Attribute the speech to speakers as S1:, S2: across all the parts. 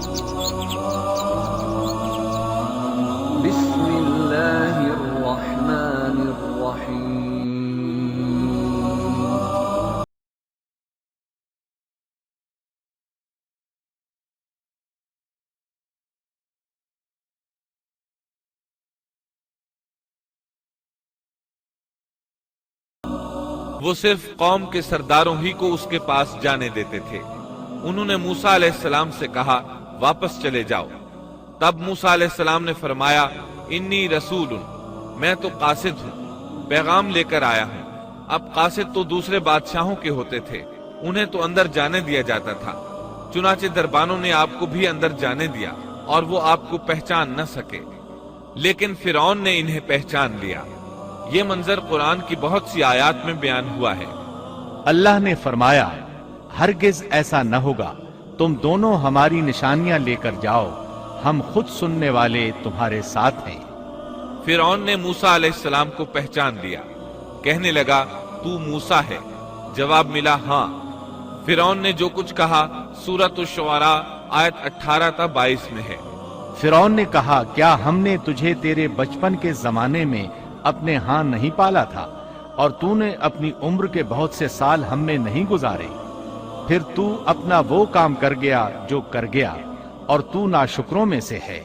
S1: بسم اللہ الرحمن الرحیم
S2: وہ صرف قوم کے سرداروں ہی کو اس کے پاس جانے دیتے تھے۔ انہوں نے موسیٰ علیہ السلام سے کہا واپس چلے جاؤ۔ تب موسیٰ علیہ السلام نے فرمایا انی رسول، میں تو قاصد ہوں، پیغام لے کر آیا ہوں۔ اب قاصد تو دوسرے بادشاہوں کے ہوتے تھے، انہیں تو اندر جانے دیا جاتا تھا، چنانچہ دربانوں نے آپ کو بھی اندر جانے دیا اور وہ آپ کو پہچان نہ سکے، لیکن فرعون نے انہیں پہچان لیا۔ یہ منظر قرآن کی بہت سی آیات میں بیان ہوا ہے۔
S3: اللہ نے فرمایا ہرگز ایسا نہ ہوگا، تم دونوں ہماری نشانیاں لے کر جاؤ، ہم خود سننے والے تمہارے ساتھ ہیں۔
S2: فرعون نے موسیٰ علیہ السلام کو پہچان لیا، کہنے لگا تو موسیٰ ہے؟ جواب ملا ہاں۔ فرعون نے جو کچھ کہا سورۃ الشعراء آیت 18 تا 22 میں ہے۔
S3: فرعون نے کہا کیا ہم نے تجھے تیرے بچپن کے زمانے میں اپنے ہاں نہیں پالا تھا، اور تو نے اپنی عمر کے بہت سے سال ہم میں نہیں گزارے؟ پھر تو اپنا وہ کام کر گیا جو کر گیا، اور تو ناشکروں میں سے ہے۔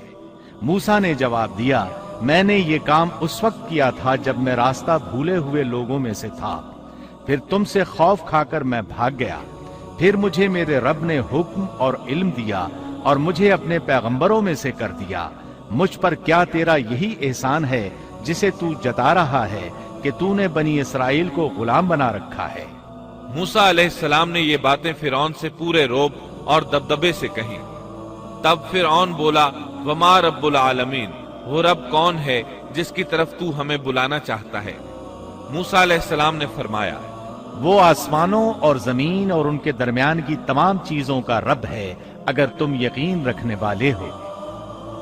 S3: موسیٰ نے جواب دیا میں نے یہ کام اس وقت کیا تھا جب میں راستہ بھولے ہوئے لوگوں میں سے تھا، پھر تم سے خوف کھا کر میں بھاگ گیا، پھر مجھے میرے رب نے حکم اور علم دیا اور مجھے اپنے پیغمبروں میں سے کر دیا۔ مجھ پر کیا تیرا یہی احسان ہے جسے تو جتا رہا ہے کہ تو نے بنی اسرائیل کو غلام بنا رکھا ہے؟
S2: موسیٰ علیہ السلام نے یہ باتیں فرعون سے پورے رعب اور دبدبے سے کہیں۔ تب فرعون بولا وما رب العالمین، وہ رب کون ہے جس کی طرف تو ہمیں بلانا چاہتا ہے؟ موسیٰ علیہ السلام نے فرمایا
S3: وہ آسمانوں اور زمین اور ان کے درمیان کی تمام چیزوں کا رب ہے، اگر تم یقین رکھنے والے ہو۔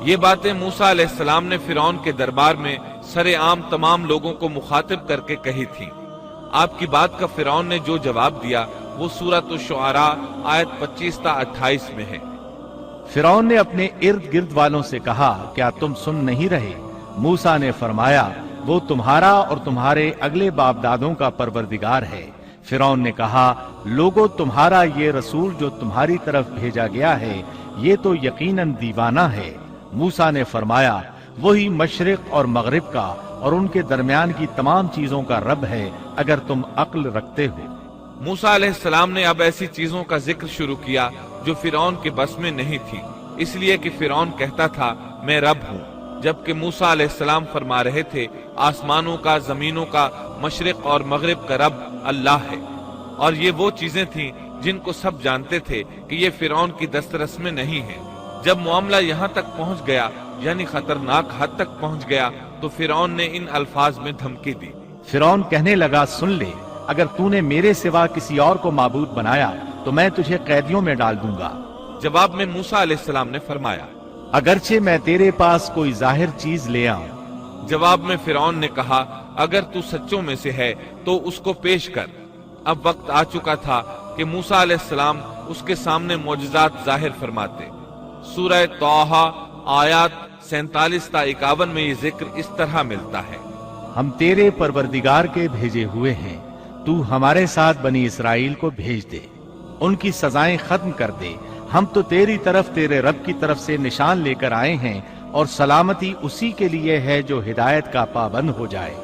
S2: یہ باتیں موسیٰ علیہ السلام نے فرعون کے دربار میں سر عام تمام لوگوں کو مخاطب کر کے کہی تھیں۔ آپ کی بات کا فرعون نے جو جواب دیا وہ سورۃ الشعراء آیت 25 تا 28 میں ہے۔
S3: فرعون نے اپنے ارد گرد والوں سے کہا کیا تم سن نہیں رہے؟ موسیٰ نے فرمایا وہ تمہارا اور تمہارے اگلے باپ دادوں کا پروردگار ہے۔ فرعون نے کہا لوگو تمہارا یہ رسول جو تمہاری طرف بھیجا گیا ہے یہ تو یقیناً دیوانہ ہے۔ موسیٰ نے فرمایا وہی مشرق اور مغرب کا اور ان کے درمیان کی تمام چیزوں کا رب ہے، اگر تم عقل رکھتے ہو۔
S2: موسیٰ علیہ السلام نے اب ایسی چیزوں کا ذکر شروع کیا جو فرعون کے بس میں نہیں تھی، اس لیے کہ فرعون کہتا تھا میں رب ہوں، جبکہ موسیٰ علیہ السلام فرما رہے تھے آسمانوں کا، زمینوں کا، مشرق اور مغرب کا رب اللہ ہے۔ اور یہ وہ چیزیں تھیں جن کو سب جانتے تھے کہ یہ فرعون کی دسترس میں نہیں ہے۔ جب معاملہ یہاں تک پہنچ گیا، یعنی خطرناک حد تک پہنچ گیا، تو فرعون نے ان الفاظ میں دھمکی دی۔
S3: فرعون کہنے لگا سن لے، اگر تو نے میرے سوا کسی اور کو معبود بنایا تو میں تجھے قیدیوں میں ڈال دوں گا۔
S2: جواب میں موسیٰ علیہ السلام نے فرمایا
S3: اگرچہ میں تیرے پاس کوئی ظاہر چیز لے آؤں۔
S2: جواب میں فرعون نے کہا اگر تو سچوں میں سے ہے تو اس کو پیش کر۔ اب وقت آ چکا تھا کہ موسیٰ علیہ السلام اس کے سامنے معجزات ظاہر فرماتے۔ سورہ طٰہٰ آیات 47 تا 51 میں یہ ذکر اس طرح ملتا ہے
S3: ہم تیرے پروردگار کے بھیجے ہوئے ہیں، تو ہمارے ساتھ بنی اسرائیل کو بھیج دے، ان کی سزائیں ختم کر دے، ہم تو تیری طرف تیرے رب کی طرف سے نشان لے کر آئے ہیں، اور سلامتی اسی کے لیے ہے جو ہدایت کا پابند ہو جائے۔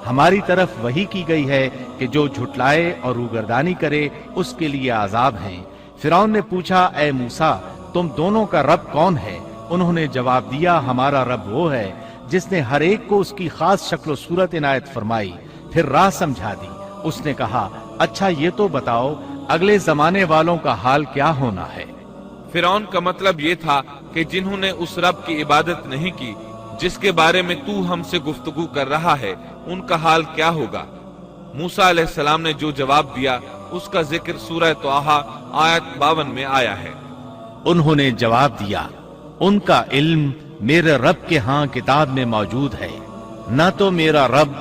S3: ہماری طرف وحی کی گئی ہے کہ جو جھٹلائے اور روگردانی کرے اس کے لیے عذاب ہیں۔ فرعون نے پوچھا اے موسیٰ تم دونوں کا رب کون ہے؟ انہوں نے جواب دیا ہمارا رب وہ ہے جس نے ہر ایک کو اس کی خاص شکل و صورت عنایت فرمائی، پھر راہ سمجھا دی۔ اس نے کہا اچھا یہ تو بتاؤ اگلے زمانے والوں کا حال کیا ہونا ہے؟
S2: فرعون کا مطلب یہ تھا کہ جنہوں نے اس رب کی عبادت نہیں کی جس کے بارے میں تو ہم سے گفتگو کر رہا ہے ان کا حال کیا ہوگا۔ موسیٰ علیہ السلام نے جو جواب دیا اس کا ذکر سورہ طٰہٰ آیت 52 میں آیا ہے۔
S3: انہوں نے جواب دیا ان کا علم میرے رب کے ہاں کتاب میں موجود ہے، نہ تو میرا رب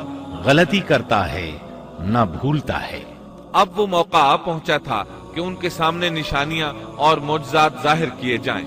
S3: غلطی کرتا ہے نہ بھولتا ہے۔
S2: اب وہ موقع آ پہنچا تھا کہ ان کے سامنے نشانیاں اور معجزات ظاہر کیے جائیں۔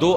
S2: 2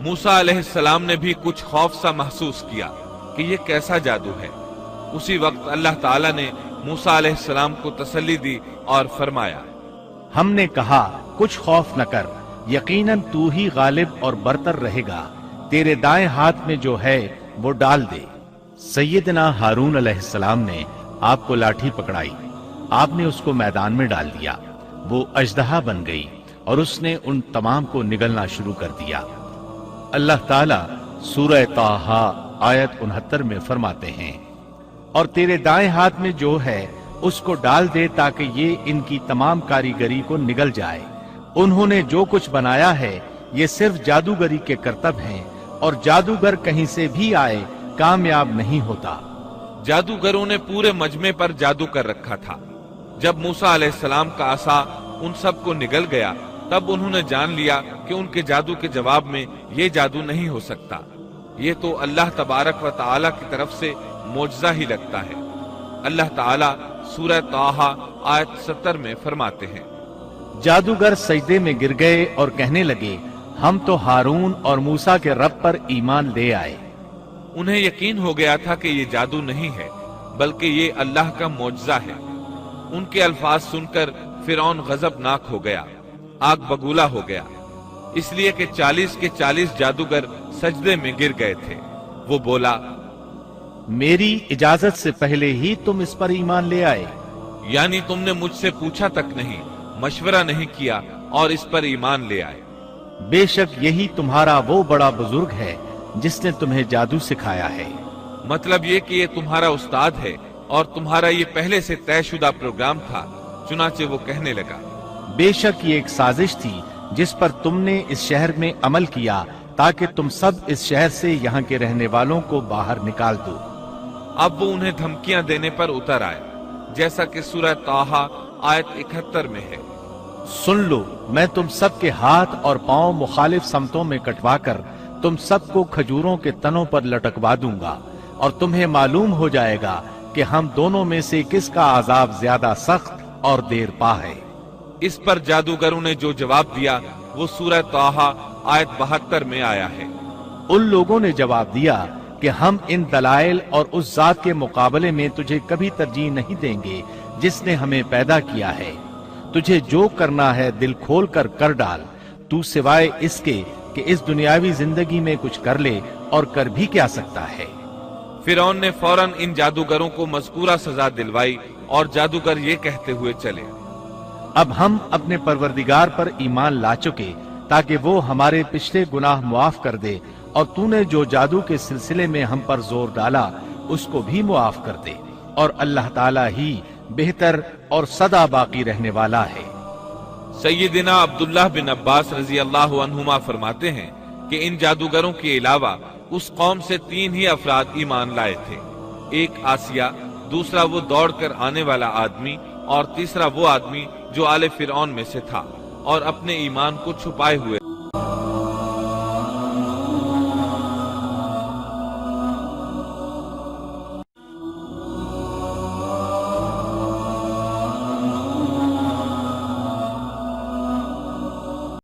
S2: موسیٰ علیہ السلام نے بھی کچھ خوف سا محسوس کیا کہ یہ کیسا جادو ہے۔ اسی وقت اللہ تعالیٰ نے موسیٰ علیہ السلام کو تسلی دی اور فرمایا،
S3: ہم نے کہا کچھ خوف نہ کر، یقیناً تو ہی غالب اور برتر رہے گا، تیرے دائیں ہاتھ میں جو ہے وہ ڈال دے۔ سیدنا ہارون علیہ السلام نے آپ کو لاٹھی پکڑائی، آپ نے اس کو میدان میں ڈال دیا، وہ اژدہا بن گئی اور اس نے ان تمام کو نگلنا شروع کر دیا۔ اللہ تعالیٰ سورہ طٰہٰ آیت 69 میں فرماتے ہیں، اور تیرے دائیں ہاتھ میں جو ہے اس کو ڈال دے تاکہ یہ ان کی تمام کاریگری کو نگل جائے۔ انہوں نے جو کچھ بنایا ہے یہ صرف جادوگری کے کرتب ہیں، اور جادوگر کہیں سے بھی آئے کامیاب نہیں ہوتا۔
S2: جادوگروں نے پورے مجمع پر جادو کر رکھا تھا۔ جب موسیٰ علیہ السلام کا عصا ان سب کو نگل گیا تب انہوں نے جان لیا کہ ان کے جادو کے جواب میں یہ جادو نہیں ہو سکتا، یہ تو اللہ تبارک و تعالی کی طرف سے معجزہ ہی لگتا ہے۔ اللہ تعالیٰ سورہ طٰہٰ آیت 70 میں فرماتے ہیں،
S3: جادوگر سجدے میں گر گئے اور کہنے لگے، ہم تو ہارون اور موسیٰ کے رب پر ایمان لے آئے۔
S2: انہیں یقین ہو گیا تھا کہ یہ جادو نہیں ہے بلکہ یہ اللہ کا معجزہ ہے۔ ان کے الفاظ سن کر فرعون غضبناک ہو گیا، آگ بگولا ہو گیا، اس لیے کہ 40 کے 40 جادوگر سجدے میں گر گئے تھے۔ وہ بولا،
S3: میری اجازت سے پہلے ہی تم اس پر ایمان لے آئے؟
S2: یعنی تم نے مجھ سے پوچھا تک نہیں، مشورہ نہیں کیا اور اس پر ایمان لے آئے۔
S3: بے شک یہی تمہارا وہ بڑا بزرگ ہے جس نے تمہیں جادو سکھایا ہے۔
S2: مطلب یہ کہ یہ تمہارا استاد ہے اور تمہارا یہ پہلے سے طے شدہ پروگرام تھا۔ چنانچہ وہ کہنے لگا،
S3: بے شک یہ ایک سازش تھی جس پر تم نے اس شہر میں عمل کیا تاکہ تم سب اس شہر سے یہاں کے رہنے والوں کو باہر نکال دو۔
S2: اب وہ انہیں دھمکیاں دینے پر اتر آئے، جیسا کہ سورہ طٰہٰ آیت 71 میں ہے،
S3: سن لو، میں تم سب کے ہاتھ اور پاؤں مخالف سمتوں میں کٹوا کر تم سب کو کھجوروں کے تنوں پر لٹکوا دوں گا، اور تمہیں معلوم ہو جائے گا کہ ہم دونوں میں سے کس کا عذاب زیادہ سخت اور دیر پا ہے۔
S2: اس پر جادوگروں نے جو جواب دیا وہ سورہ طٰہٰ آیت 72 میں آیا ہے۔
S3: ان لوگوں نے جواب دیا کہ ہم ان دلائل اور اس ذات کے مقابلے میں تجھے کبھی ترجیح نہیں دیں گے جس نے ہمیں پیدا کیا ہے۔ تجھے جو کرنا ہے دل کھول کر کر ڈال، تو سوائے اس کے کہ اس دنیاوی زندگی میں کچھ کر لے، اور کر بھی کیا سکتا ہے۔
S2: فرعون نے فوراً ان جادوگروں کو مذکورہ سزا دلوائی اور جادوگر یہ کہتے ہوئے چلے،
S3: اب ہم اپنے پروردگار پر ایمان لا چکے تاکہ وہ ہمارے پچھلے گناہ معاف کر دے، اور تو نے جو جادو کے سلسلے میں ہم پر زور ڈالا اس کو بھی معاف کر دے، اور اللہ تعالیٰ ہی بہتر اور سدا باقی رہنے والا ہے۔
S2: سیدنا عبداللہ بن عباس رضی اللہ عنہما فرماتے ہیں کہ ان جادوگروں کے علاوہ اس قوم سے 3 ہی افراد ایمان لائے تھے، ایک آسیہ، دوسرا وہ دوڑ کر آنے والا آدمی، اور تیسرا وہ آدمی جو آل فرعون میں سے تھا اور اپنے ایمان کو چھپائے ہوئے